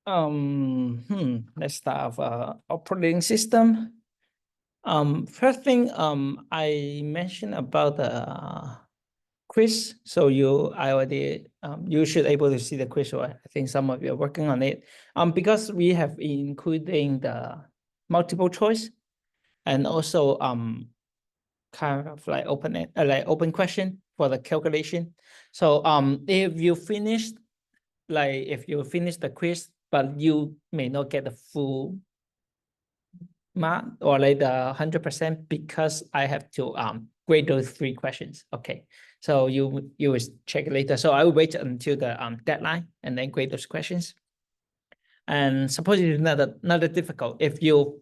Let's start with operating system. First thing, I mentioned about the quiz. So I already, you should able to see the quiz. Right? I think some of you are working on it. Because we have including the multiple choice and also kind of like open question for the calculation. So if you finish the quiz, but you may not get the full mark or like the 100% because I have to grade those 3 questions. Okay, so you will check later. So I will wait until the deadline and then grade those questions. And suppose it's not that difficult. If you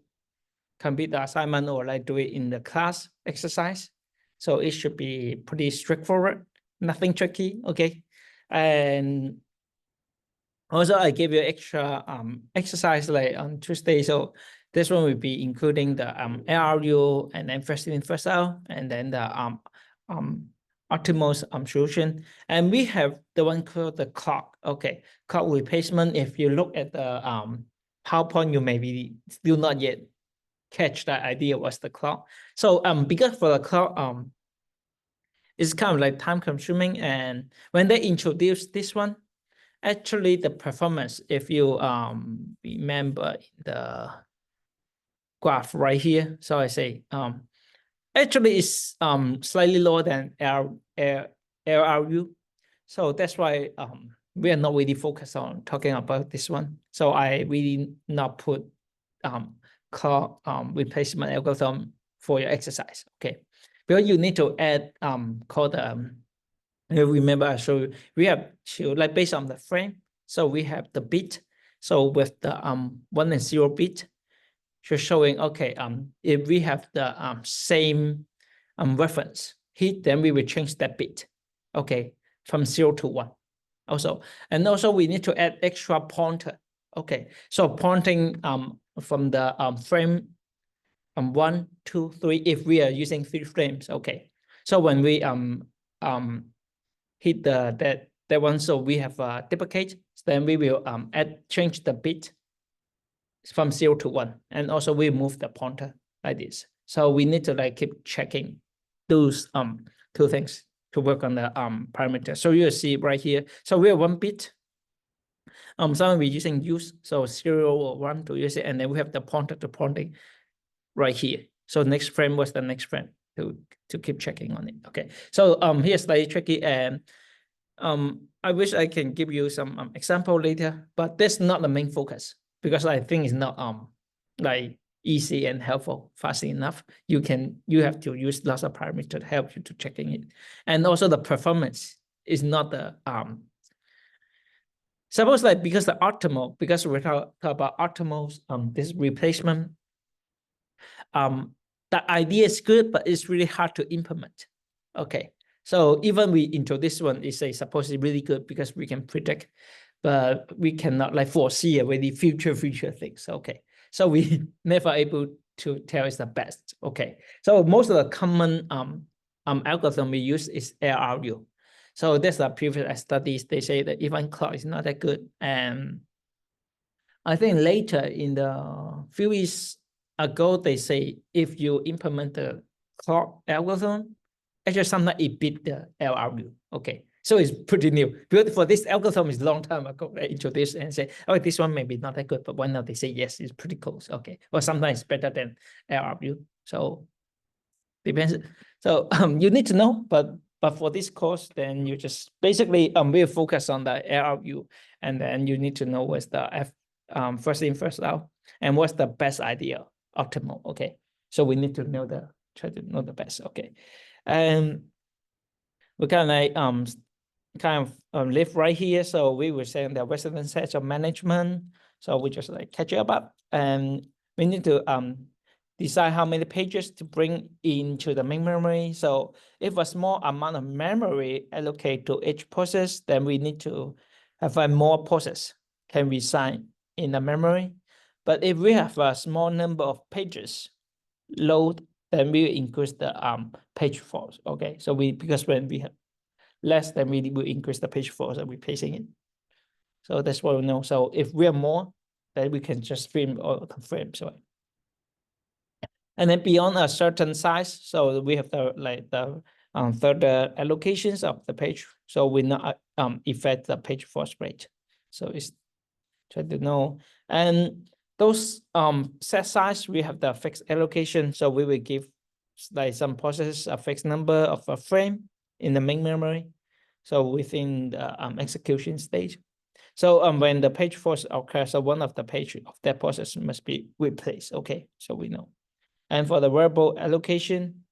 complete the assignment or like do it in the class exercise, so it should be pretty straightforward, nothing tricky. Okay, and also I gave you extra exercise like on Tuesday. So this one will be including the LRU and then first in first out, and then the optimal solution. And we have the one called the clock. Okay, clock replacement. If you look at the PowerPoint, you maybe still not yet catch that idea what's the clock. So because for the clock it's kind of like time consuming, and when they introduce this one, actually the performance, if you remember the graph right here, so I say actually it's slightly lower than LRU. So that's why we are not really focused on talking about this one. So I really not put clock replacement algorithm for your exercise. Okay, because you need to add called remember I showed you we have to like based on the frame. So we have the bit. So with the 1 and 0 bit, just showing okay if we have the same reference hit, then we will change that bit. Okay, from 0 to 1. Also, and also we need to add extra pointer. Okay, so pointing from the frame 1, 2, 3. If we are using 3 frames, okay. So when we hit that one, so we have duplicate. Then we will change the bit from 0 to 1, and also we move the pointer like this. So we need to like keep checking those 2 things to work on the parameter. So you'll see right here. So we have 1 bit. Some we're using use, so 0 or 1 to use it, and then we have the pointer to pointing right here. So next frame was the next frame to keep checking on it. Okay. So here's slightly tricky, and I wish I can give you some example later, but that's not the main focus because I think it's not like easy and helpful fast enough. You have to use lots of parameters to help you to checking it, and also the performance is not the suppose like because the optimal, because we talk about optimal this replacement, the idea is good, but it's really hard to implement. Okay, so even we introduce one, is a supposedly really good because we can predict, but we cannot like foresee already future things. Okay, so we never able to tell it's the best. Okay, so most of the common algorithm we use is LRU. So that's the previous studies. They say that even clock is not that good, and I think later in the few years ago, they say if you implement the clock algorithm, actually sometimes it beat the LRU. Okay, so it's pretty new. Because for this algorithm is long time ago, they introduced and say, oh, this one may be not that good, but why not? They say yes, it's pretty close. Okay, or sometimes better than LRU. So depends. So you need to know, but for this course, then you just basically we'll focus on the LRU, and then you need to know what's the first in first out and what's the best idea optimal. Okay, so we need to try to know the best. Okay, and we kind of live right here. So we were saying the resident sets of management. So we just like catch up, and we need to decide how many pages to bring into the main memory. So if a small amount of memory allocate to each process, then we need to have a more process can reside in the memory. But if we have a small number of pages load, then we increase the page force. Okay, so because when we have less, then we will increase the page force and replacing it. So that's what we know. So if we are more, then we can just stream all the frames, right? And then beyond a certain size, so we have the further allocations of the page. So we not affect the page force rate. So it's try to know. And those set size, we have the fixed allocation. So we will give like some processes a fixed number of a frame in the main memory. So within the execution stage. So when the page force occurs, so one of the page of that process must be replaced. Okay, so we know. And for the variable allocation,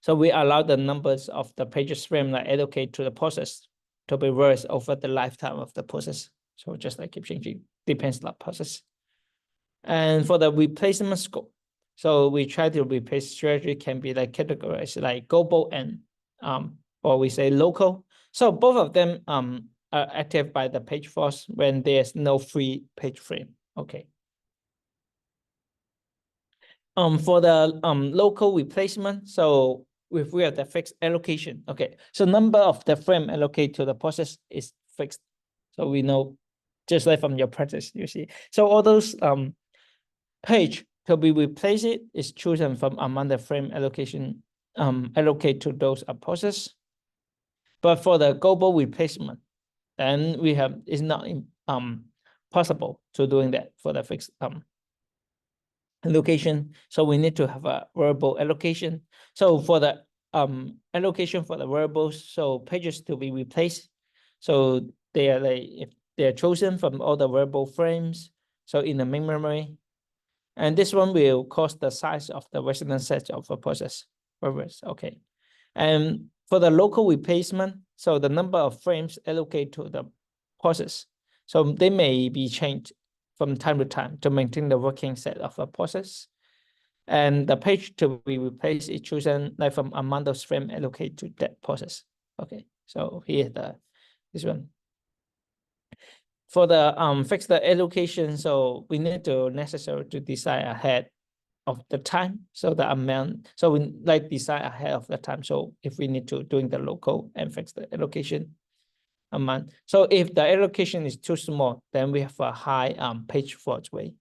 so we allow the numbers of the pages frame that allocate to the process to be reversed over the lifetime of the process. So just like keep changing, depends on the process. And for the replacement scope, so we try to replace strategy can be like categorized like global and or we say local. So both of them are active by the page force when there's no free page frame. Okay. For the local replacement, so if we have the fixed allocation, okay, so number of the frame allocated to the process is fixed. So we know, just like from your practice, you see. So all those page to be replaced is chosen from among the frame allocation allocate to those process. But for the global replacement, then we have it's not possible to doing that for the fixed allocation. So we need to have a variable allocation. So for the allocation for the variables, so pages to be replaced. So they are like if they are chosen from all the variable frames. So in the main memory, and this one will cost the size of the residence set of a process. Okay. And for the local replacement, so the number of frames allocated to the process. So they may be changed from time to time to maintain the working set of a process. And the page to be replaced is chosen like from among those frames allocated to that process. Okay, so here this one. For the fixed allocation, so we need to necessary to decide ahead of the time. So the amount, so we like decide ahead of the time. So if we need to doing the local and fixed allocation amount. So if the allocation is too small, then we have a high page fault rate.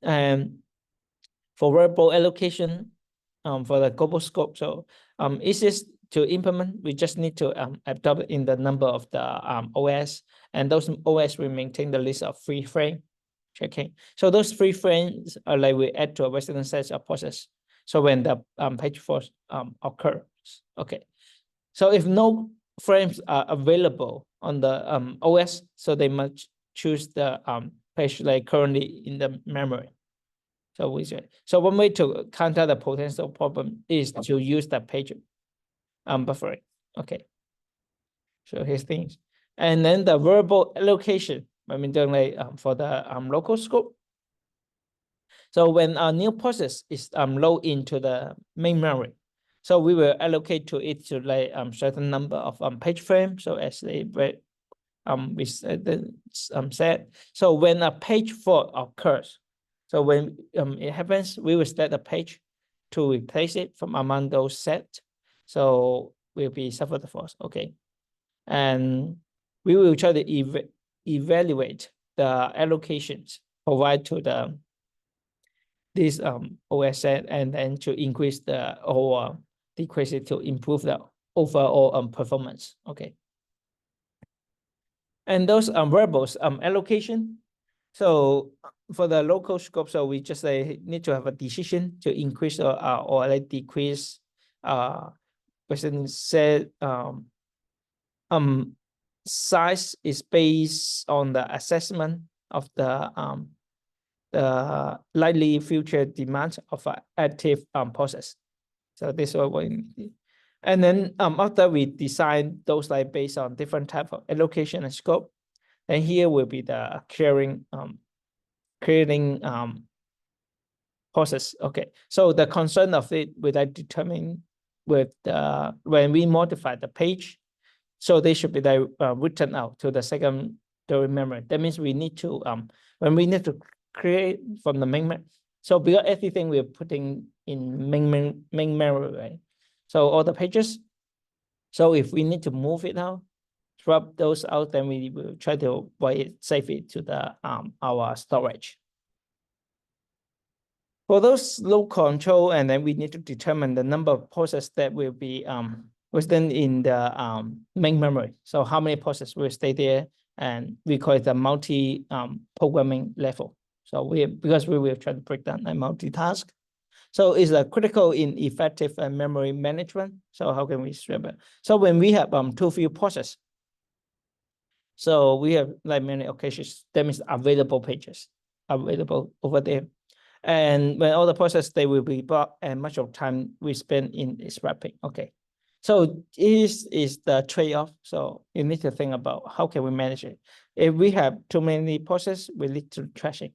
And for variable allocation, for the global scope, so easiest to implement, we just need to adopt in the number of the OS, and those OS will maintain the list of free frame. Checking. So those free frames are like we add to a resident set of process. So when the page force occurs, okay. So if no frames are available on the OS, so they must choose the page like currently in the memory. So we say, so one way to counter the potential problem is to use the page buffering. Okay. So here's things. And then the variable allocation, I mean, like for the local scope. So when a new process is load into the main memory, so we will allocate to it to like certain number of page frames. So as they we said, so when a page fault occurs, so when it happens, we will set a page to replace it from among those set. So we'll be suffer the force. Okay, and we will try to evaluate the allocations provided to the this OS set and then to increase the or decrease it to improve the overall performance. Okay. And those variables allocation. So for the local scope, so we just need to have a decision to increase or like decrease person said size is based on the assessment of the likely future demand of an active process. So this is what we need. And then after we design those like based on different type of allocation and scope, and here will be the creating process. Okay, so the concern of it will I determine with the when we modify the page, so they should be like written out to the secondary memory. That means we need to when we need to create from the main memory. So because everything we're putting in main memory, right? So all the pages. So if we need to move it out, swap those out, then we will try to save it to the our storage. For those load control, and then we need to determine the number of processes that will be within in the main memory. So how many processes will stay there, and we call it the multi programming level. So because we will try to break down a multitask. So it's a critical in effective memory management. So how can we strip it? So when we have too few processes, so we have like many occasions, that means available pages available over there. And when all the process, they will be blocked, and much of time we spend in scrapping. Okay. So this is the trade-off. So you need to think about how can we manage it. If we have too many processes, we lead to trashing.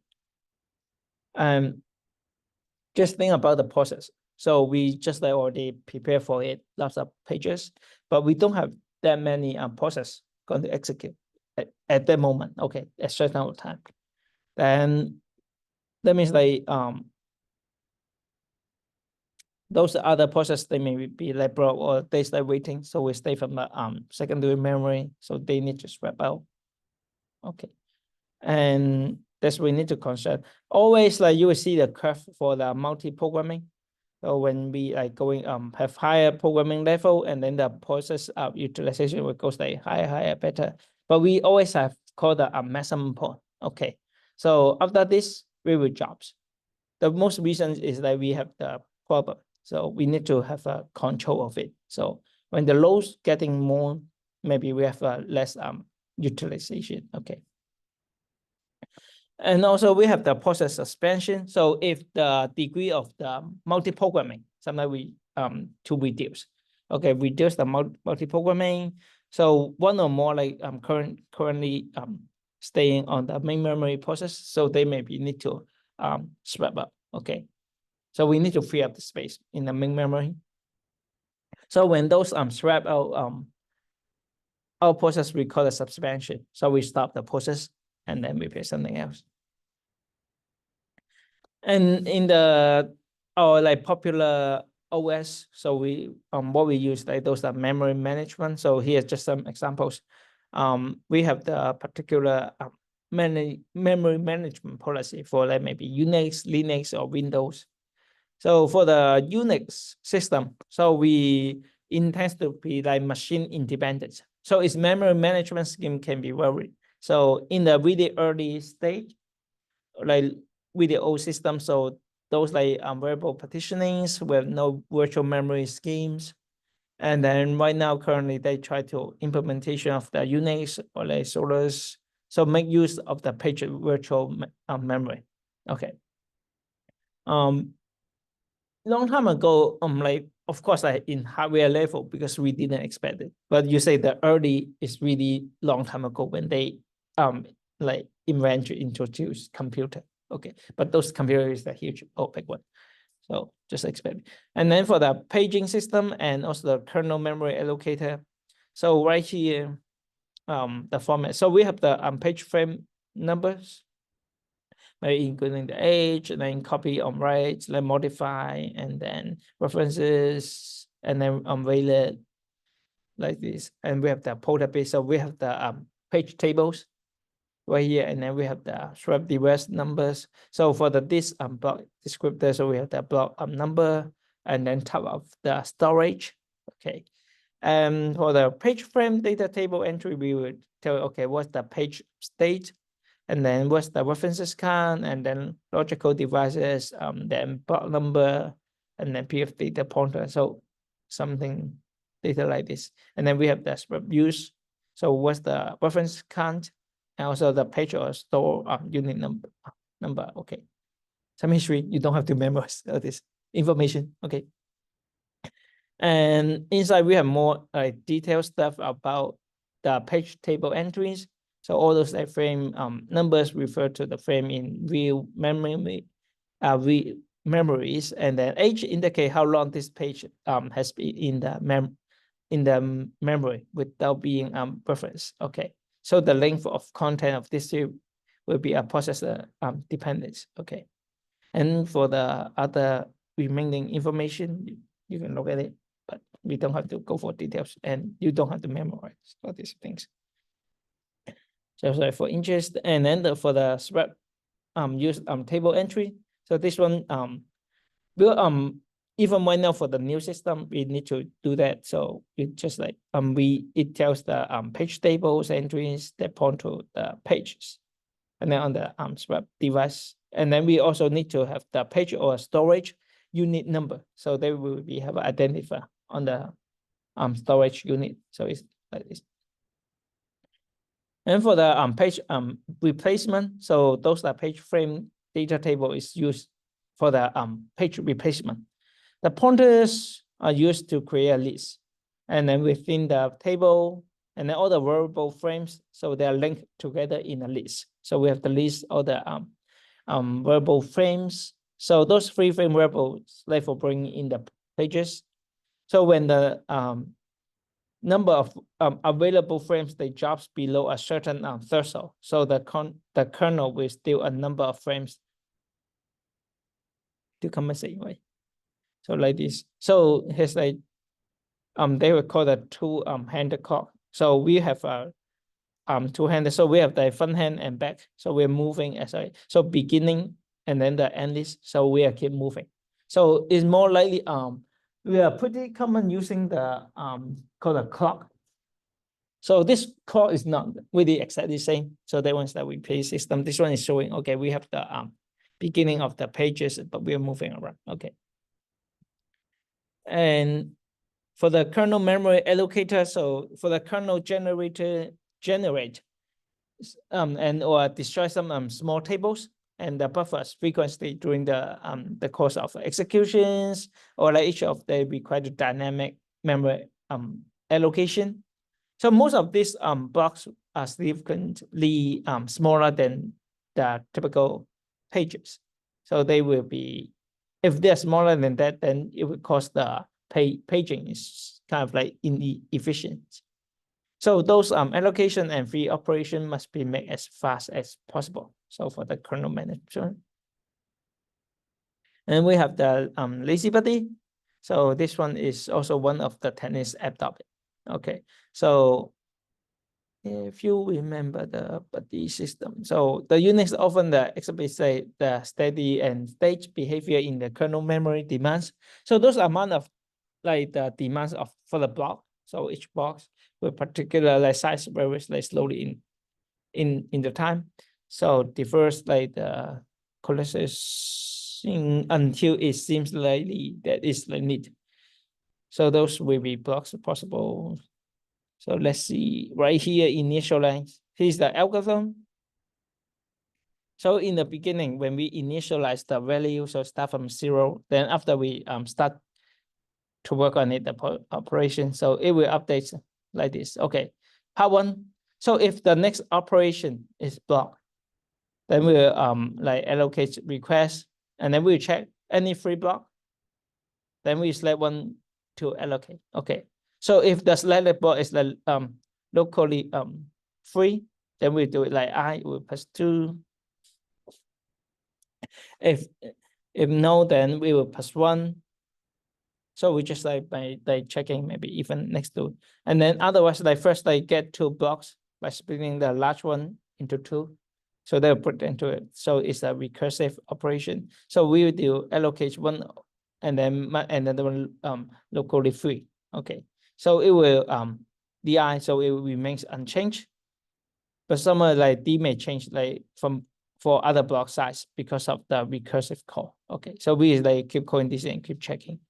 Just think about the process. So we just like already prepare for it, lots of pages, but we don't have that many processes going to execute at that moment. Okay, at certain amount of time. Then that means like those other processes, they may be like broke or they start waiting. So we stay from the secondary memory. So they need to swap out. Okay. And that's we need to consider. Always like you will see the curve for the multi-programming. So when we like going have higher programming level, and then the process utilization will go like higher, better. But we always have called the maximum point. Okay. So after this, we will jobs. The most reason is that we have the problem. So we need to have a control of it. So when the load's getting more, maybe we have less utilization. Okay. And also we have the process suspension. So if the degree of the multi-programming, sometimes we to reduce. Okay, reduce the multi-programming. So one or more like currently staying on the main memory process. So they maybe need to swap up. Okay. So we need to free up the space in the main memory. So when those swap out our process, we call it suspension. So we stop the process and then we prepare something else. And in the our like popular OS, so we what we use like those are memory management. So here's just some examples. We have the particular memory management policy for like maybe Unix, Linux, or Windows. So for the Unix system, so we intend to be like machine independent. So its memory management scheme can be varied. So in the really early stage, like with the old system, so those like variable partitionings with no virtual memory schemes. And then right now, currently, they try to implementation of the Unix or like Solus. So make use of the page virtual memory. Okay. Long time ago, like of course, like in hardware level, because we didn't expect it. But you say the early is really long time ago when they like introduce computer. Okay, but those computers are huge, big one. So just expect it. And then for the paging system and also the kernel memory allocator. So right here, the format. So we have the page frame numbers, maybe including the age, and then copy on write, then modify, and then references, and then unveil like this. And we have the database. So we have the page tables right here, and then we have the swap device numbers. So for the this block descriptor, so we have the block number, and then type of the storage. Okay. And for the page frame data table entry, we would tell, okay, what's the page state, and then what's the references count, and then logical devices, then block number, and then PF data pointer. So something data like this. And then we have the swap use. So what's the reference count, and also the page or store unit number. Okay. Some history, you don't have to memorize all this information. Okay. And inside we have more detailed stuff about the page table entries. So all those frame numbers refer to the frame in real memories, and then age indicate how long this page has been in the memory without being referenced. Okay, so the length of content of this will be a processor dependence. Okay, and for the other remaining information, you can look at it. but we don't have to go for details, and you don't have to memorize all these things. So sorry for interest, and then for the swap use table entry. So this one we'll even right now for the new system we need to do that. So it just like it tells the page tables entries that point to the pages, and then on the swap device, and then we also need to have the page or storage unit number. So there will be have an identifier on the storage unit. So it's like this. And for the page replacement, so those are page frame data table is used for the page replacement. The pointers are used to create a list, and then within the table, and then all the variable frames, so they are linked together in a list. So we have the list all the variable frames. So those free frame variables like for bringing in the pages. So when the number of available frames they drops below a certain threshold, so the kernel will steal a number of frames to compensate, right? So like this. So here's like they will call the two-handed clock. So we have a two-handed. So we have the front hand and back. So we're moving as so beginning and then the end list. So we are keep moving. So it's more likely we are pretty common using the called a clock. So this clock is not really exactly the same. So that one's the replace system. This one is showing, okay, we have the beginning of the pages, but we are moving around. Okay. And for the kernel memory allocator, so for the kernel generator generate and or destroy some small tables and the buffers frequently during the course of executions, or like each of the required dynamic memory allocation. So most of these blocks are significantly smaller than the typical pages. So they will be, if they're smaller than that, then it would cause the paging is kind of like inefficient. So those allocation and free operation must be made as fast as possible. So for the kernel management. And we have the lazy buddy. So this one is also one of the tennis adopted. Okay, so if you remember the buddy system, so the Unix often explicit the steady and stage behavior in the kernel memory demands. So those amount of like the demands of for the block. So each box with particular like size varies like slowly in the time. So differs like the collapsing until it seems likely that it's like need. So those will be blocks possible. So let's see right here, initialize. Here's the algorithm. So in the beginning, when we initialize the value, so start from 0, then after we start to work on it, the operation, so it will update like this. Okay, part 1. So if the next operation is blocked, then we'll like allocate request, and then we'll check any free block. Then we select one to allocate. Okay. So if the selected block is like locally free, then we do it like I will pass 2. If no, then we will pass 1. So we just like by checking maybe even next to, and then otherwise like first like get 2 blocks by splitting the large one into 2. So they'll put into it. So it's a recursive operation. So we will do allocate 1 and then the one locally free. Okay. So it will di, so it remains unchanged. But somewhere like d may change like for other block size because of the recursive call. Okay. So we like keep calling this and keep checking.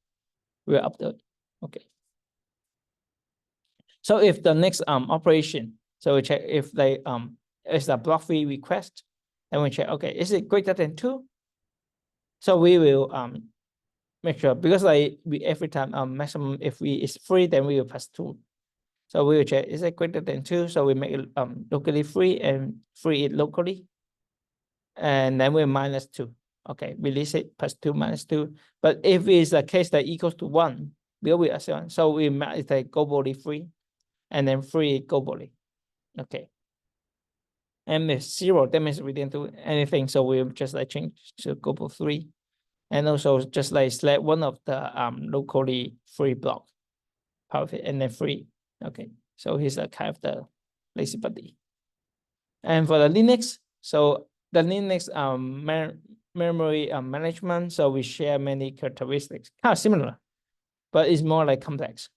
We'll update. Okay. So if the next operation, so we check if they is a block free request, then we check, okay, is it greater than 2? So we will make sure, because like we every time maximum if we is free, then we will pass 2. So we will check, is it greater than 2? So we make it locally free and free it locally. And then we're minus 2. Okay, release it, pass 2 minus 2. But if it's a case that equals to 1, will we assign? So we make it globally free and then free globally. Okay. And if 0, that means we didn't do anything. So we'll just like change to global 3. And also just like select one of the locally free block. powerful, and then free. Okay, so here's a kind of the lazy buddy. And for the Linux, so the Linux memory management, so we share many characteristics, kind of similar, but it's more like complex.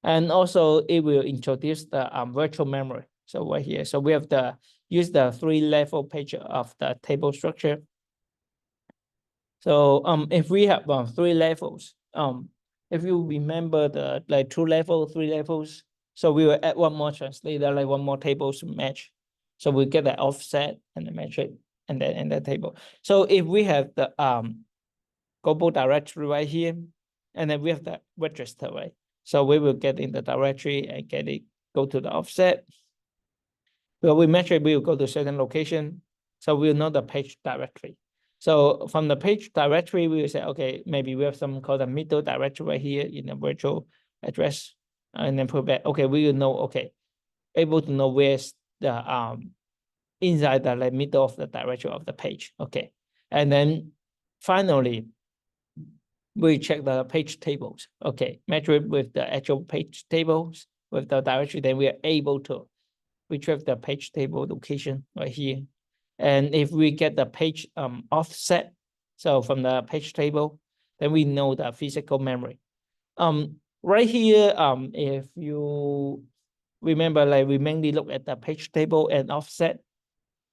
And also it will introduce the virtual memory. So right here, so we have the use the 3-level page of the table structure. So if we have 3 levels, if you remember the like 2 level, 3 levels, so we will add one more translator, like one more tables to match. So we get the offset and the metric and then in the table. So if we have the global directory right here, and then we have the register, right? So we will get in the directory and get it, go to the offset. Well, we measure, we will go to certain location. So we'll know the page directory. So from the page directory, we will say, okay, maybe we have something called a middle directory right here in the virtual address, and then put back. Okay, we will know, okay, able to know where's the inside the like middle of the directory of the page. Okay. And then finally, we check the page tables. Okay, match it with the actual page tables with the directory, then we are able to retrieve the page table location right here. And if we get the page offset, so from the page table, then we know the physical memory. Right here, if you remember, like we mainly look at the page table and offset.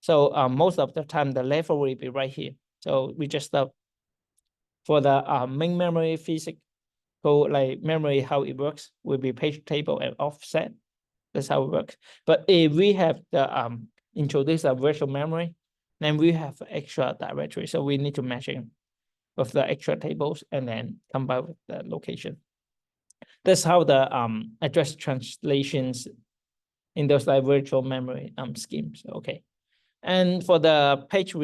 So most of the time the level will be right here. So we just for the main memory physical like memory, how it works will be page table and offset. That's how it works. But if we have the introduce a virtual memory, then we have extra directory. So we need to match it with the extra tables and then combine with the location. That's how the address translations in those like virtual memory schemes. Okay. And for the page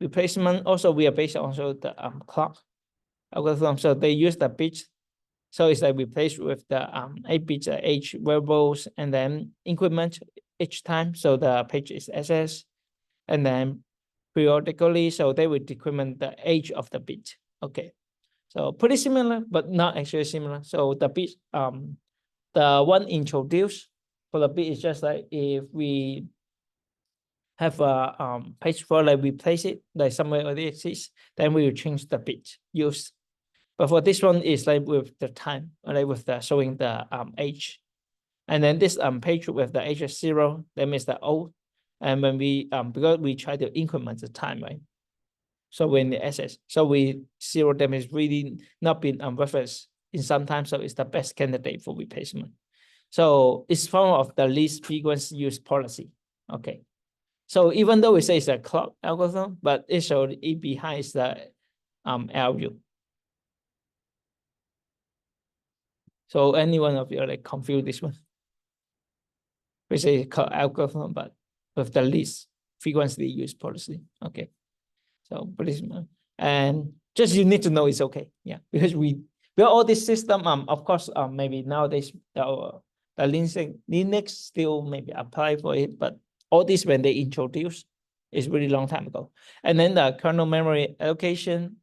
replacement, also we are based on also the clock algorithm. So they use the bits. So it's like replaced with the 8 bits age variables and then increment each time. So the page is SS, and then periodically, so they will decrement the age of the bit. Okay, so pretty similar, but not actually similar. So the bit, the one introduced for the bit is just like if we have a page for like replace it, like somewhere already exists, then we will change the bit used. But for this one is like with the time, like with the showing the age. And then this page with the age is 0, that means the old. And when we because we try to increment the time, right? So when the SS, so we 0 them is really not been referenced in some time, so it's the best candidate for replacement. So it's form of the least frequency use policy. Okay. So even though we say it's a clock algorithm, but it shows it behind the LU. So any one of you like confuse this one? We say called algorithm, but with the least frequently used policy. Okay. So policeman. And just you need to know it's okay. Yeah. Because we all this system, of course, maybe nowadays the Linux still maybe apply for it, but all this when they introduced is really long time ago. And then the kernel memory allocation.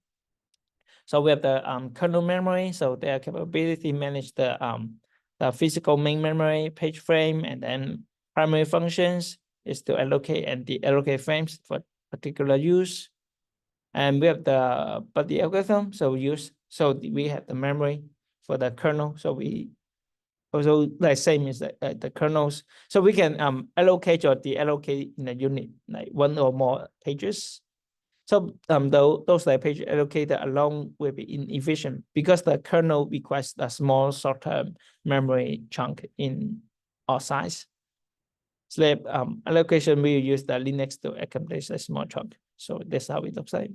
So we have the kernel memory, so their capability manage the physical main memory, page frame, and then primary functions is to allocate and deallocate frames for particular use. And we have the buddy algorithm, so we have the memory for the kernel. So we also like same as the kernels. So we can allocate or deallocate in a unit, like one or more pages. So those like page allocated alone will be inefficient because the kernel requires a small short-term memory chunk in all size. So allocation we use the Linux to accomplish a small chunk. So that's how it looks like.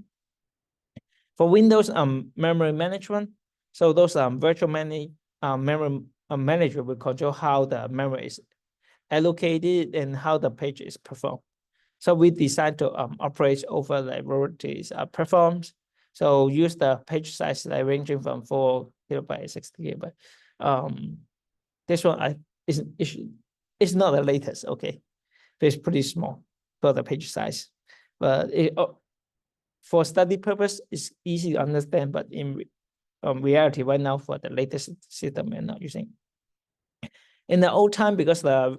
For Windows memory management, so those virtual memory manager will control how the memory is allocated and how the page is performed. So we decide to operate over the varieties of platforms. So use the page size like ranging from 4 kilobytes, 60 kilobytes. This one is not the latest. Okay, it's pretty small for the page size, but for study purpose, it's easy to understand. But in reality right now for the latest system we're not using. In the old time, because the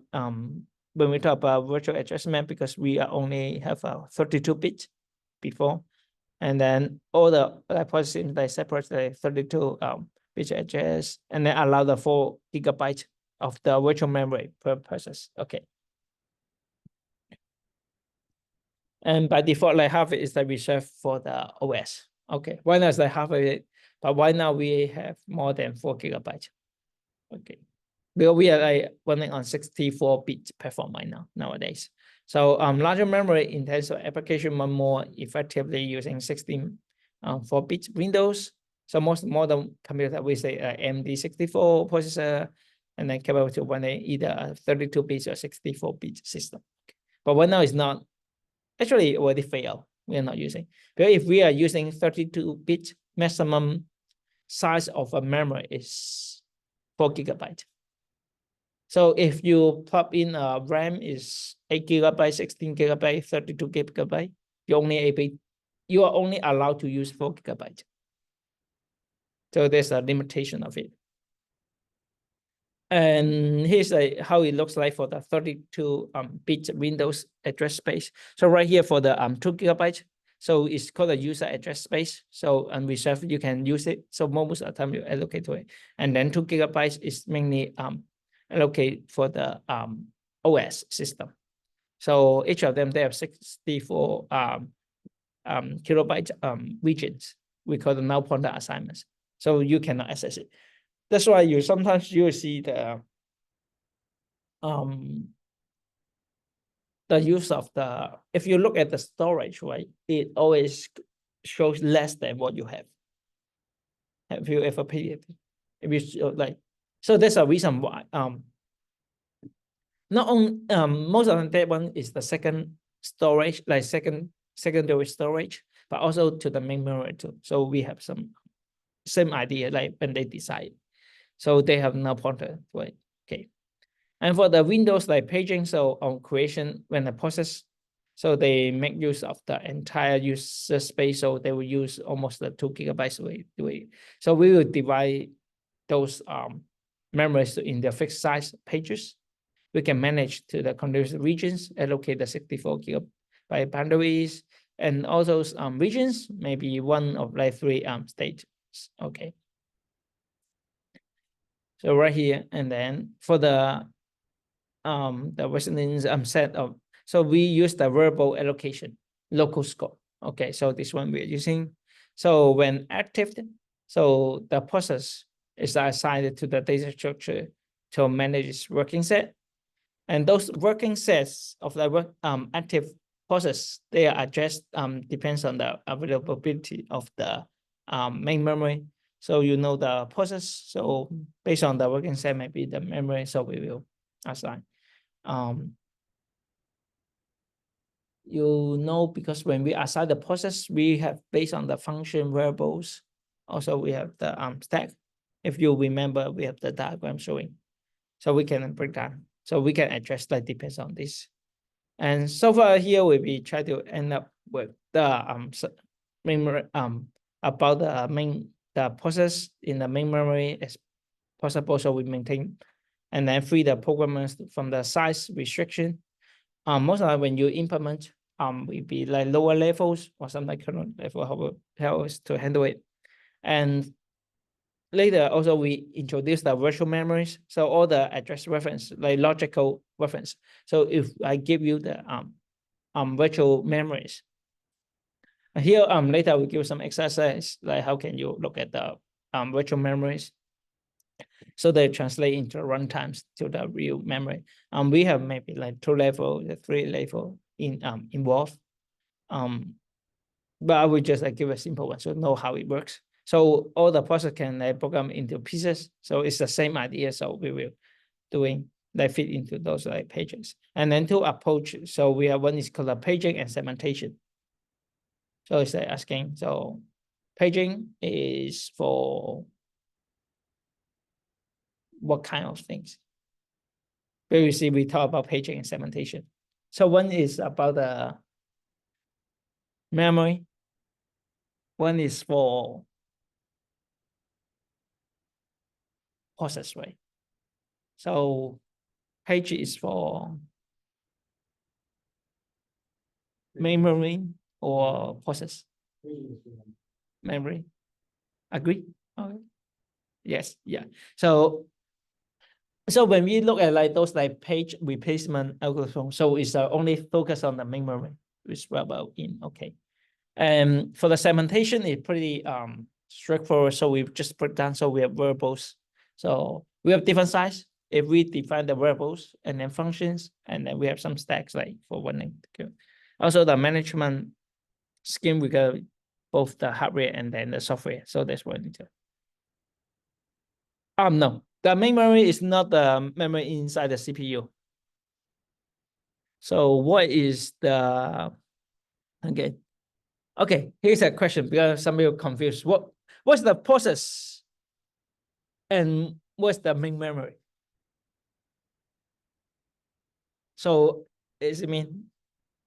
when we talk about virtual address map, because we only have a 32 bit before, and then all the processing they separate the 32 bit address and then allow the 4 gigabyte of the virtual memory per process. Okay. And by default, like half it is the reserved for the OS. Okay, right now it's like half of it, but right now we have more than 4 gigabytes. Okay, because we are like running on 64-bit platform right now nowadays. So larger memory in terms of application are more effectively using 64-bit Windows. So most modern computer we say AMD64 processor, and then capable to run either a 32-bit or 64-bit system. But right now it's not. Actually, it already failed. We are not using. But if we are using 32-bit, maximum size of a memory is 4 gigabyte. So if you pop in a RAM is 8 gigabyte, 16 gigabyte, 32 gigabyte, you are only allowed to use 4 gigabyte. So there's a limitation of it. And here's how it looks like for the 32-bit Windows address space. So right here for the 2 gigabyte, so it's called a user address space. So unreserved, you can use it. So most of the time you allocate to it. And then 2 gigabytes is mainly allocated for the OS system. So each of them, they have 64 kilobyte regions. We call them null pointer assignments. So you cannot access it. That's why you sometimes see the use of the, if you look at the storage, right, it always shows less than what you have. Have you ever paid it? If you like, so that's a reason why not only most of that one is the second storage, like secondary storage, but also to the main memory too. So we have some same idea like when they decide. So they have no pointer, right? Okay. And for the Windows like paging, so on creation, when the process, so they make use of the entire user space. So they will use almost the 2 gigabytes away. So we will divide those memories in the fixed size pages. We can manage to the continuous regions, allocate the 64 gigabyte boundaries, and all those regions, maybe one of like 3 states. Okay. So right here, and then for the residence set of, so we use the verbal allocation, local scope. Okay, so this one we're using. So when active, so the process is assigned to the data structure to manage its working set. And those working sets of the active process, they are addressed depends on the availability of the main memory. So you know the process. So based on the working set, maybe the memory. So we will assign. You know, because when we assign the process, we have based on the function variables. Also, we have the stack. If you remember, we have the diagram showing. So we can break down. So we can address that depends on this. And so far here we be try to end up with the memory about the process in the main memory as possible. So we maintain and then free the programmers from the size restriction. Most of the when you implement will be like lower levels or something current level how to handle it. And later also we introduce the virtual memories. So all the address reference, like logical reference. So if I give you the virtual memories. Here later we give some exercise like how can you look at the virtual memories. So they translate into runtimes to the real memory. We have maybe like 2 level, 3 level involved. But I will just give a simple one so know how it works. So all the process can program into pieces. So it's the same idea. So we will doing that fit into those pages. And then to approach, so we have one is called a paging and segmentation. So it's asking, so paging is for what kind of things? Previously, we talked about paging and segmentation. So one is about the memory. One is for process, right? So page is for memory or process. Memory. Agree? Okay. Yes, yeah. So when we look at like those like page replacement algorithm, so it's only focus on the memory, which we're about in. Okay. And for the segmentation, it's pretty straightforward. So we just put down, so we have variables. So we have different size. If we define the variables and then functions, and then we have some stacks like for running. Also the management scheme, we got both the hardware and then the software. So that's what we need to. No, the main memory is not the memory inside the CPU. So what is the, okay, here's a question because some people confused. What's the process and what's the main memory? So is it mean,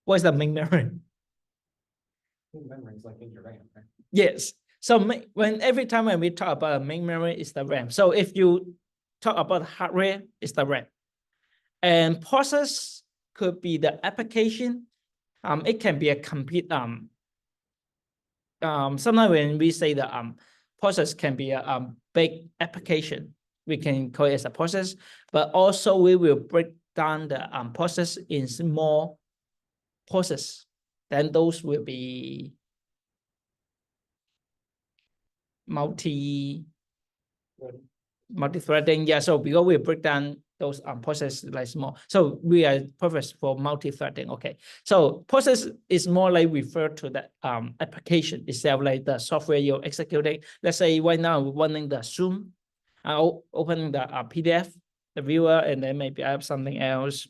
what's the main memory? Main memory is like in your RAM, right? Yes. So every time when we talk about main memory, it's the RAM. So if you talk about hardware, it's the RAM. And process could be the application. It can be a complete sometimes when we say the process can be a big application, we can call it as a process, but also we will break down the process in small process. Then those will be multi-threading. Yeah, so because we break down those processes like small, so we are perfect for multi-threading. Okay, so process is more like refer to the application itself, like the software you're executing. Let's say right now we're running the Zoom, opening the PDF, the viewer, and then maybe I have something else.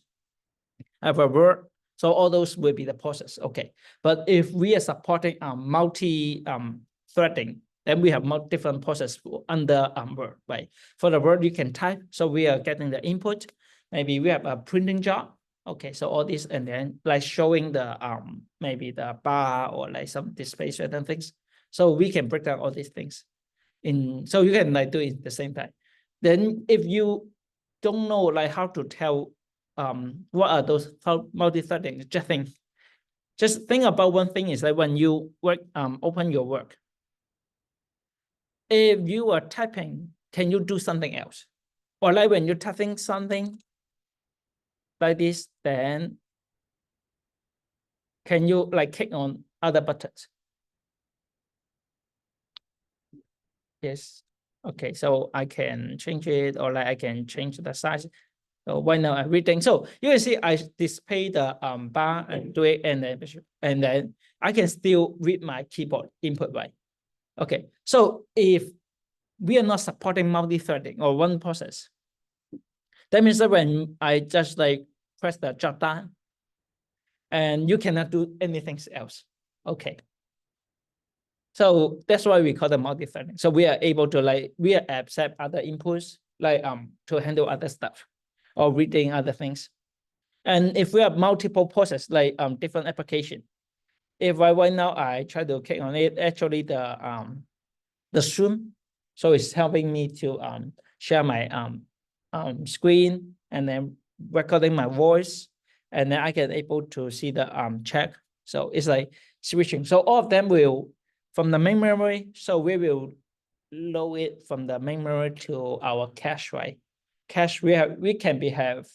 I have a Word. So all those will be the process. Okay, but if we are supporting multi-threading, then we have different process under Word, right? For the Word, you can type. So we are getting the input. Maybe we have a printing job. Okay, so all this, and then like showing the maybe the bar or like some display certain things. So we can break down all these things in, so you can like do it at the same time. Then if you don't know like how to tell what are those multi-threading, just think about one thing is like when you work, open your work. If you are typing, can you do something else? Or like when you're typing something like this, then can you like click on other buttons? Yes. Okay, so I can change it, or like I can change the size. So right now I'm reading. So you can see I display the bar and do it, and then I can still read my keyboard input, right? Okay. So if we are not supporting multi-threading or one process, that means that when I just like press the drop down, and you cannot do anything else. Okay. So that's why we call them multi-threading. So we are able to like, we accept other inputs like to handle other stuff or reading other things. And if we have multiple processes like different application, if right now I try to click on it, actually the Zoom, so it's helping me to share my screen and then recording my voice, and then I can able to see the chat. So it's like switching. So all of them will from the main memory. So we will load it from the main memory to our cache, right? Cache we can have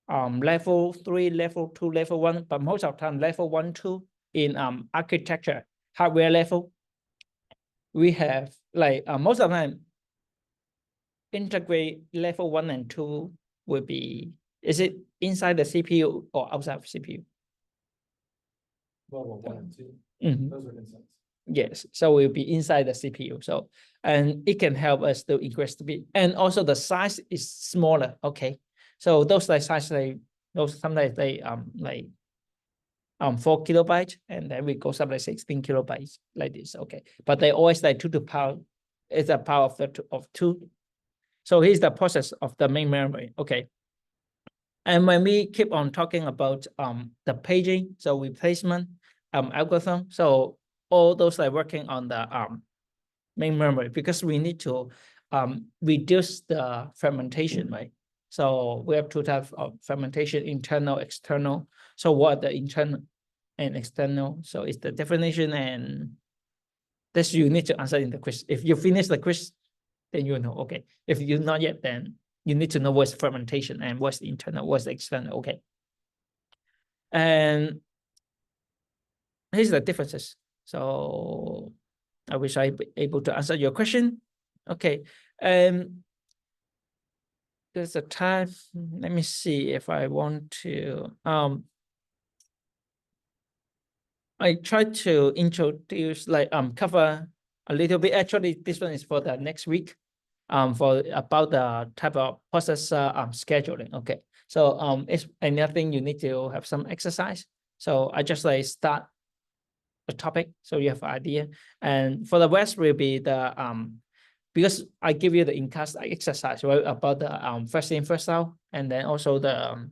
level 3, level 2, level 1, but most of the time level 1, 2 in architecture hardware level, we have like most of the time integrate level 1 and 2 will be, is it inside the CPU or outside of CPU? Level 1 and 2. Those are insights. Yes, so we'll be inside the CPU. So, and it can help us to increase the speed. And also the size is smaller. Okay. So those like size, like those sometimes they like 4 kilobytes, and then we go up like 16 kilobytes like this. Okay. But they always like 2 to power, it's a power of 2. So here's the process of the main memory. Okay. And when we keep on talking about the paging, so replacement algorithm, so all those like working on the main memory, because we need to reduce the fermentation, right? So we have two types of fermentation, internal, external. So what are the internal and external? So it's the definition, and this you need to answer in the quiz. If you finish the quiz, then you know, okay. If you're not yet, then you need to know what's fermentation and what's the internal, what's the external, okay. And here's the differences. So I wish I be able to answer your question. Okay. There's a time. Let me see if I want to. I try to introduce, like, cover a little bit. Actually, this one is for the next week. For about the type of process scheduling. Okay. So it's anything you need to have some exercise. So I just like start a topic so you have an idea. And for the rest will be the because I give you the in-class exercise, right, about the first in, first out, and then also the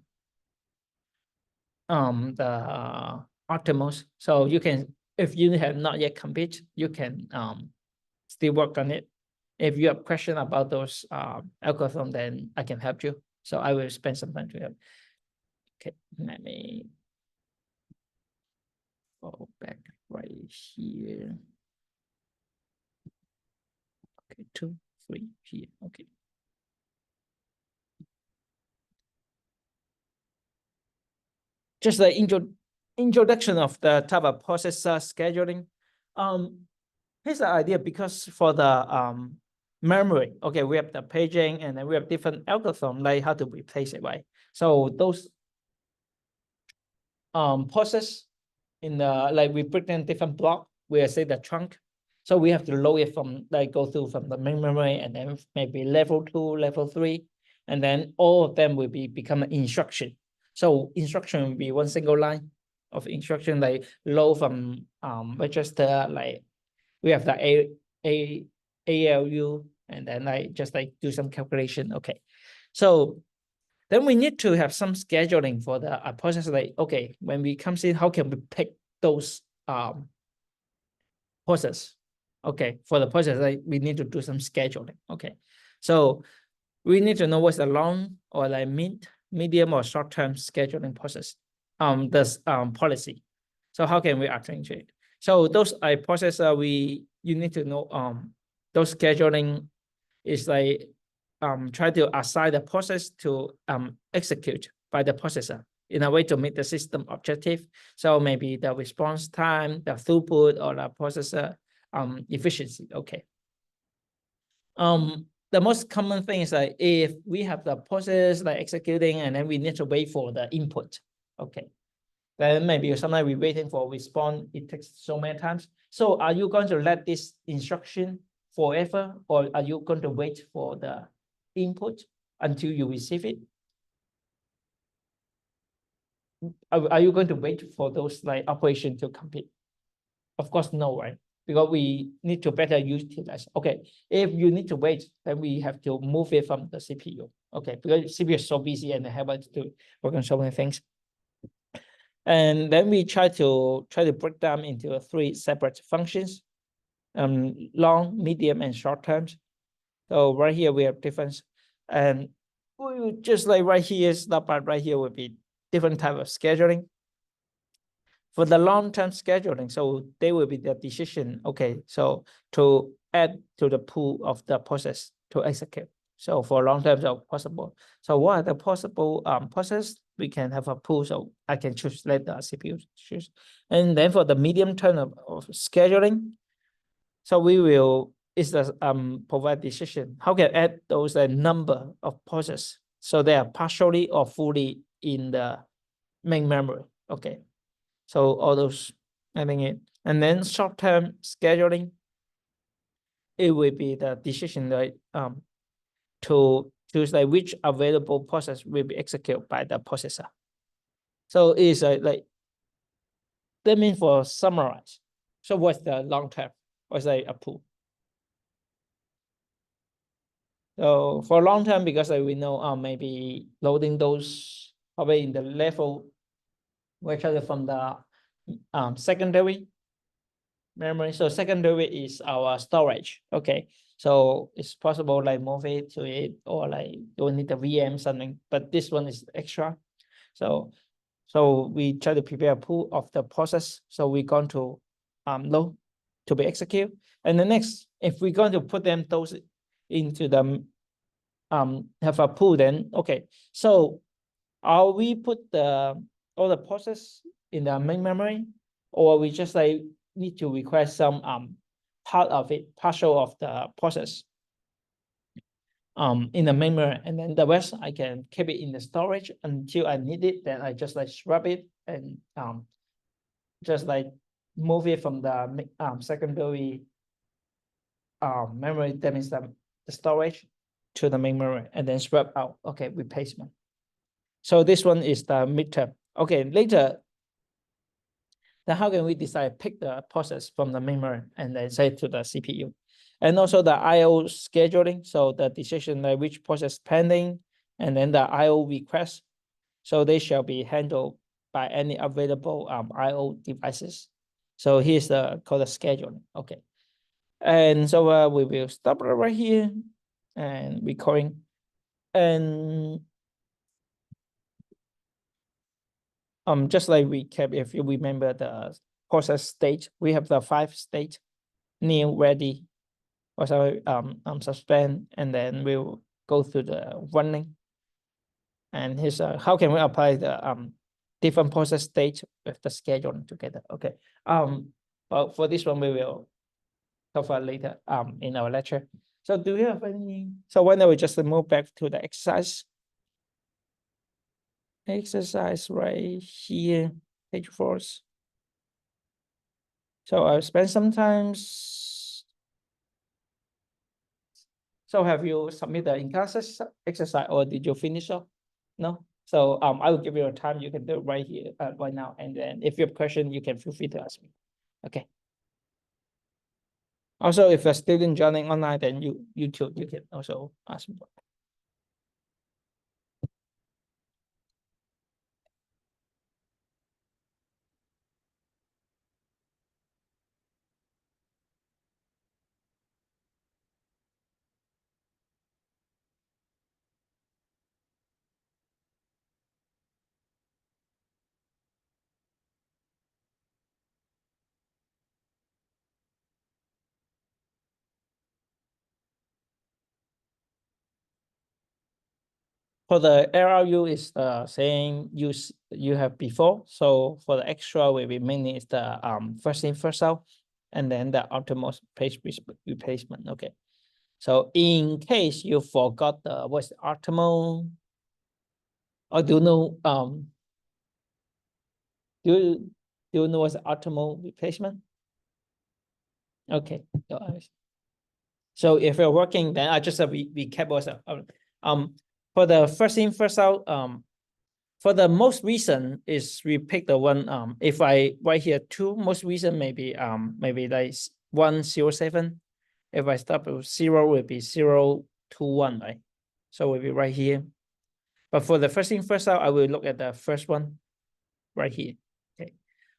optimals. So you can, if you have not yet complete, you can still work on it. If you have question about those algorithm, then I can help you. So I will spend some time to help. Okay, let me go back right here. Okay, 2, 3 here. Okay. Just the introduction of the type of processor scheduling. Here's the idea, because for the memory, okay, we have the paging, and then we have different algorithm, like how to replace it, right? So those process in the, like, we break down different block, we say the trunk. So we have to load it from, like, go through from the main memory, and then maybe level 2, level 3, and then all of them will become an instruction. So instruction will be one single line of instruction, like load from register, like we have the ALU, and then I just like do some calculation. Okay. So then we need to have some scheduling for the process, like, okay, when we comes in, how can we pick those process? Okay, for the process, like, we need to do some scheduling. Okay. So we need to know what's the long or like medium or short-term scheduling process, this policy. So how can we arrange it? So those process you need to know those scheduling is like try to assign the process to execute by the processor in a way to meet the system objective. So maybe the response time, the throughput, or the processor efficiency. Okay. The most common thing is like if we have the process like executing, and then we need to wait for the input. Okay. Then maybe sometimes we're waiting for response. It takes so many times. So are you going to let this instruction forever, or are you going to wait for the input until you receive it? Are you going to wait for those like operation to complete? Of course, no, right? Because we need to better utilize. Okay, if you need to wait, then we have to move it from the CPU. Okay, because CPU is so busy and have to work on so many things. And then we try to break down into 3 separate functions, long, medium, and short terms. So right here we have difference, and we just like right here, that part right here would be different type of scheduling. For the long-term scheduling, so they will be the decision. Okay, so to add to the pool of the process to execute. So for long term, so possible. So what are the possible process? We can have a pool, so I can choose, let the CPU choose. And then for the medium term of scheduling, so we will is the provide decision. How can add those number of process so they are partially or fully in the main memory. Okay. So all those adding it. And then short-term scheduling, it will be the decision, right, to choose like which available process will be executed by the processor. So it's like, that means for summarize. So what's the long term? What's like a pool? So for long term, because we know maybe loading those probably in the level, which are from the secondary. memory. So secondary is our storage. Okay. So it's possible like move it to it or like don't need the VM something, but this one is extra. So we try to prepare a pool of the process. So we're going to load to be executed. And the next, if we're going to put them those into the have a pool, then okay. So are we put the all the process in the main memory, or we just like need to request some part of it, partial of the process in the memory, and then the rest I can keep it in the storage until I need it. Then I just like swap it and just like move it from the secondary memory, that means the storage, to the main memory, and then swap out. Okay, replacement. So this one is the midterm. Okay, later, then how can we decide pick the process from the memory and then say to the CPU? And also the IO scheduling, so the decision like which process pending, and then the IO request. So they shall be handled by any available IO devices. So here's the called the scheduling. Okay. And so we will stop right here and recording. And just like recap, if you remember the process state, we have the 5 state: new, ready, also suspend, and then we'll go through the running. And here's how can we apply the different process state with the scheduling together. Okay. But for this one we will cover later in our lecture. So do you have any? So why don't we just move back to the exercise? Exercise right here, page 4. So I've spent some time. So have you submitted the in-class exercise or did you finish up? No. So I will give you a time. You can do it right here, right now. And then if you have question, you can feel free to ask me. Okay. Also, if a student joining online, then you too, you can also ask me. For the LRU is the same use you have before. So for the extra will be mainly is the first in first out, and then the optimal page replacement. Okay. So in case you forgot the what's the optimal, or do you know do you know what's the optimal replacement? Okay. So if you're working, then I just recap also. For the first in first out, for the most recent is we pick the one if I write here 2, most recent maybe like 107. If I start with 0 will be 021, right? So will be right here. But for the first in first out, I will look at the first one right here. Okay.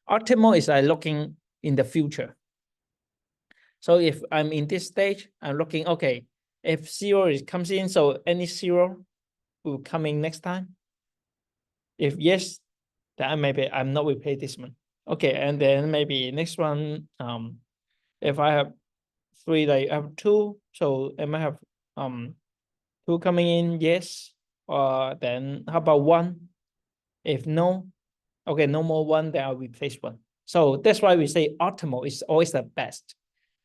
Optimal is looking in the future. So if I'm in this stage, I'm looking, okay, if 0 comes in, so any 0 will come in next time. If yes, then maybe I'm not replay this one. Okay, and then maybe next one, if I have 3, like I have 2, so I might have 2 coming in, yes. Or then how about 1? If no, okay, no more 1, then I'll replace 1. So that's why we say optimal is always the best,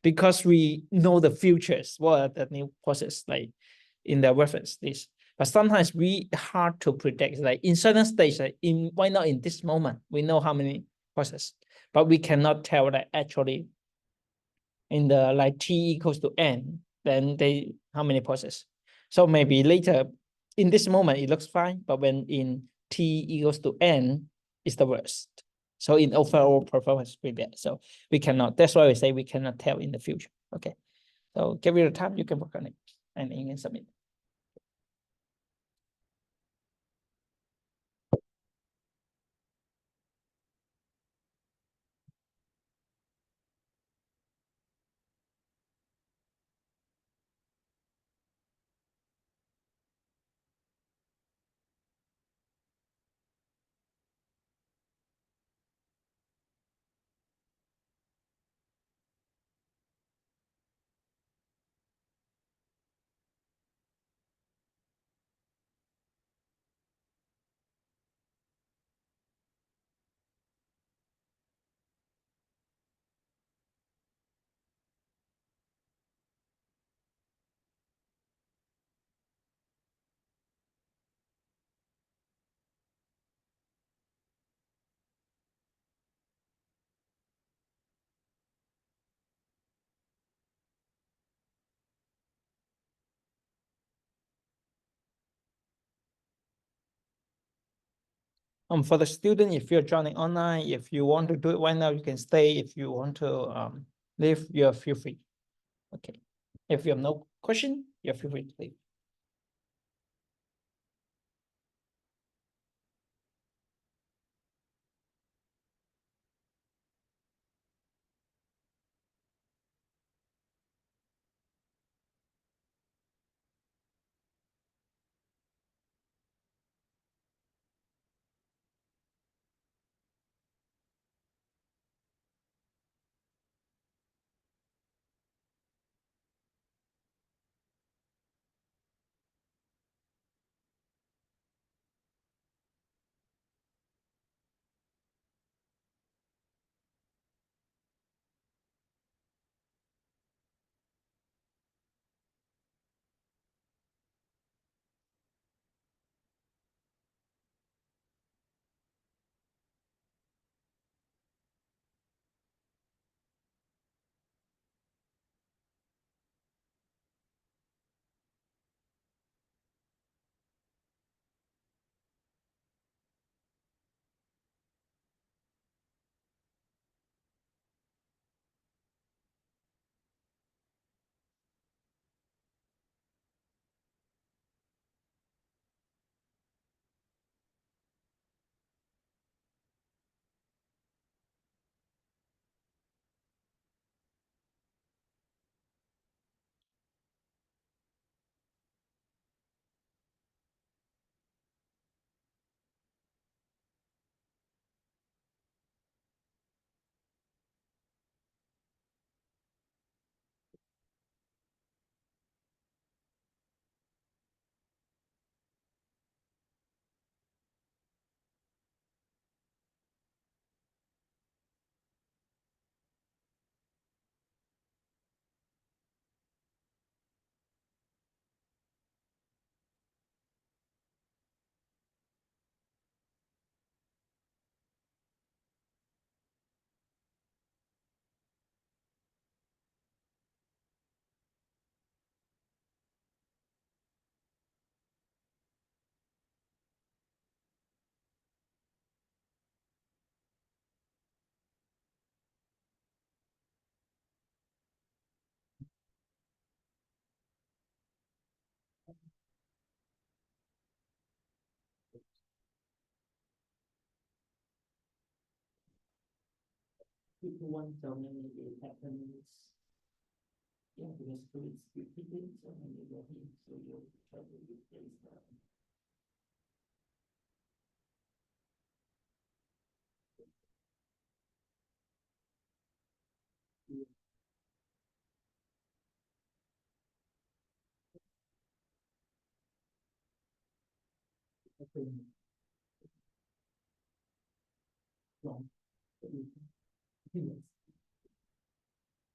because we know the futures, what are the new process like in the reference list. But sometimes we hard to predict, like in certain states, like why not in this moment, we know how many process, but we cannot tell that actually in the like t equals to n, then they how many process. So maybe later in this moment it looks fine, but when in t equals to n, it's the worst. So in overall performance we get. So we cannot, that's why we say we cannot tell in the future. Okay. So give it a time, you can work on it and you can submit. For the student, if you're joining online, if you want to do it right now, you can stay. If you want to leave, you feel free. Okay. If you have no question, you feel free to leave. People want so many happens. Yeah, because it's repeated so many ways, so you try to replace that. Okay. Long. Yes.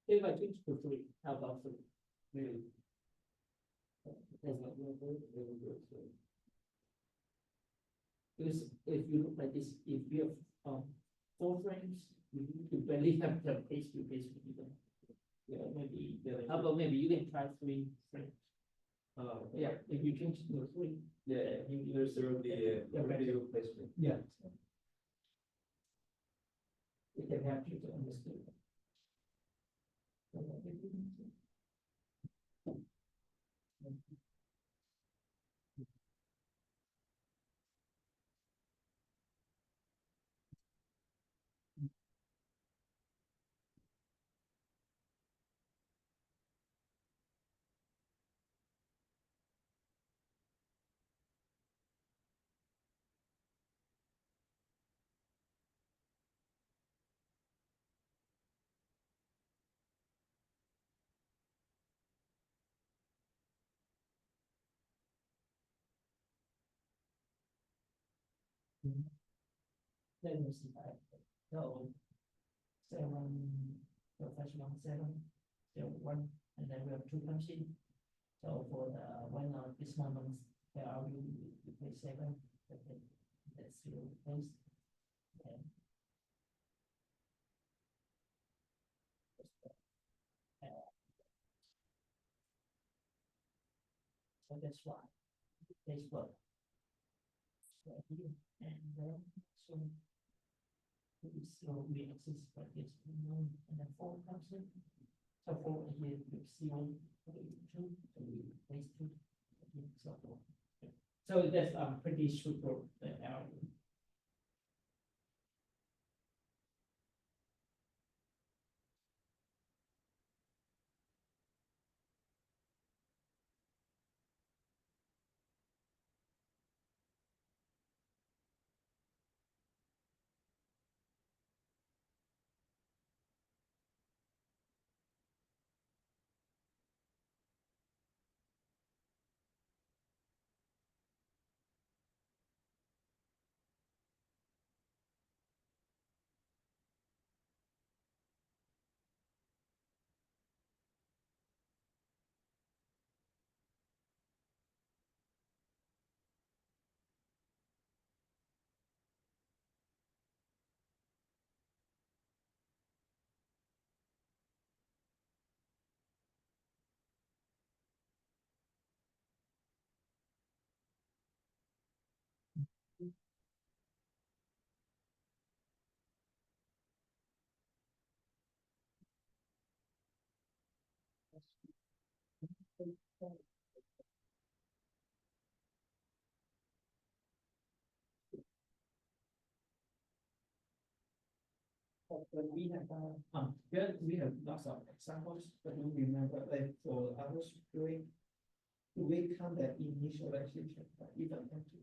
If I change to three, how about three? Maybe. That's not very good. So. Because if you look like this, if you have four frames, you barely have the face to face with them. Yeah, maybe. How about maybe you can try three frames? Yeah, if you change to three. Yeah, you serve the video placement. Yeah. It can help you to understand. Then you see that. So seven, professional seven, zero one, and then we have two machine. So for the one this moment, there are we pay seven, that's zero place. And so that's why. That's what right here, and then so we slowly access for this and then 4 comes in. So 4 here we see 1, 2, so we place 2, so forth. So that's pretty super algorithm. But we have here we have lots of examples, but we remember like for others doing we count that initialization even empty.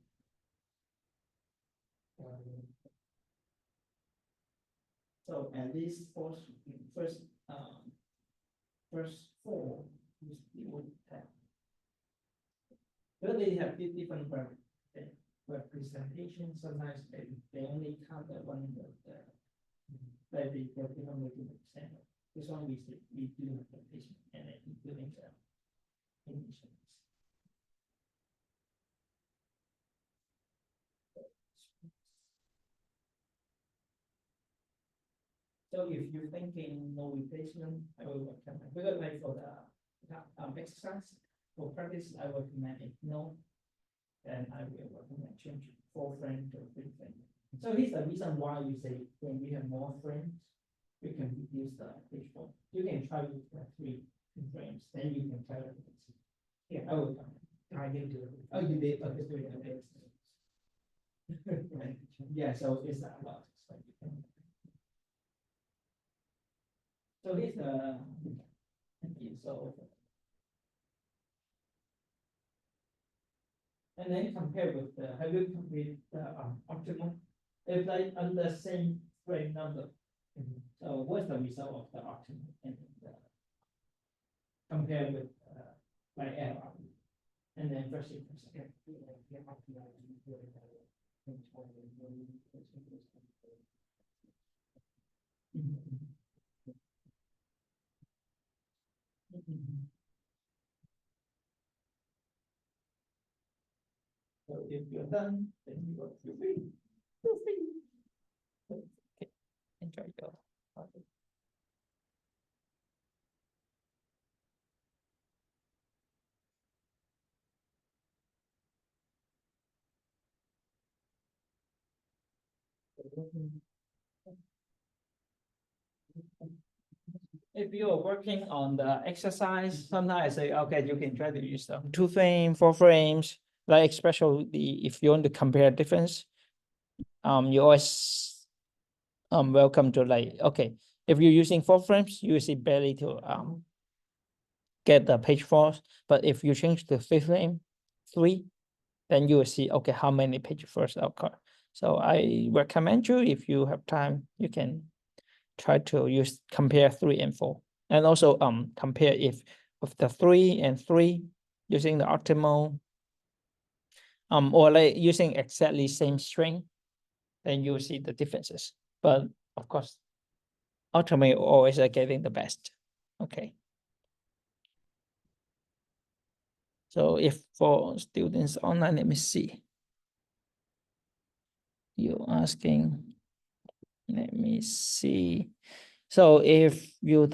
So at least first first 4 we would have. But they have different representation. Sometimes they only count the one that like they different percent. This one we do representation and then including the initials. So if you're thinking no replacement, I will recommend because like for the exercise for practice, I recommend it no, and I will recommend change 4 frames to 3 frames. So here's the reason why we say when we have more frames, we can reduce the page form. You can try with 3 frames, then you can try it. Yeah, I will come. I did do it. Oh, you did. Okay, so yeah, so it's a lot. So here's the so and then compare with the have you compared the optimal if like on the same frame number. So what's the result of the optimal and compare with like error and then first second. So if you're done, then you go to free. Okay, enjoy your project. If you are working on the exercise, sometimes I say, okay, you can try to use them 2 frames, 4 frames, like especially if you want to compare difference. You always welcome to like, okay, if you're using 4 frames, you see barely to get the page force, but if you change to 3 frame, 3, then you will see, okay, how many page first occur. So I recommend you, if you have time, you can try to use compare 3 and 4, and also compare if with the 3 and 3 using the optimal or like using exactly same string, then you will see the differences. But of course, ultimately always getting the best. Okay. So if for students online, let me see. You're asking, let me see. So if you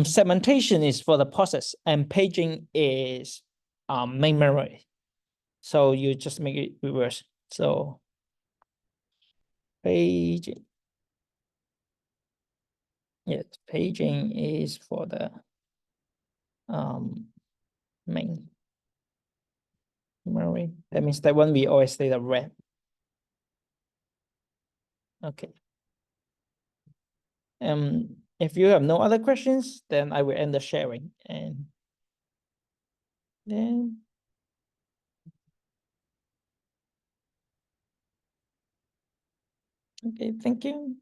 segmentation is for the process and paging is main memory. So you just make it reverse. So paging. Yes, paging is for the main memory. That means that one we always say the red. Okay. If you have no other questions, then I will end the sharing and then okay, thank you.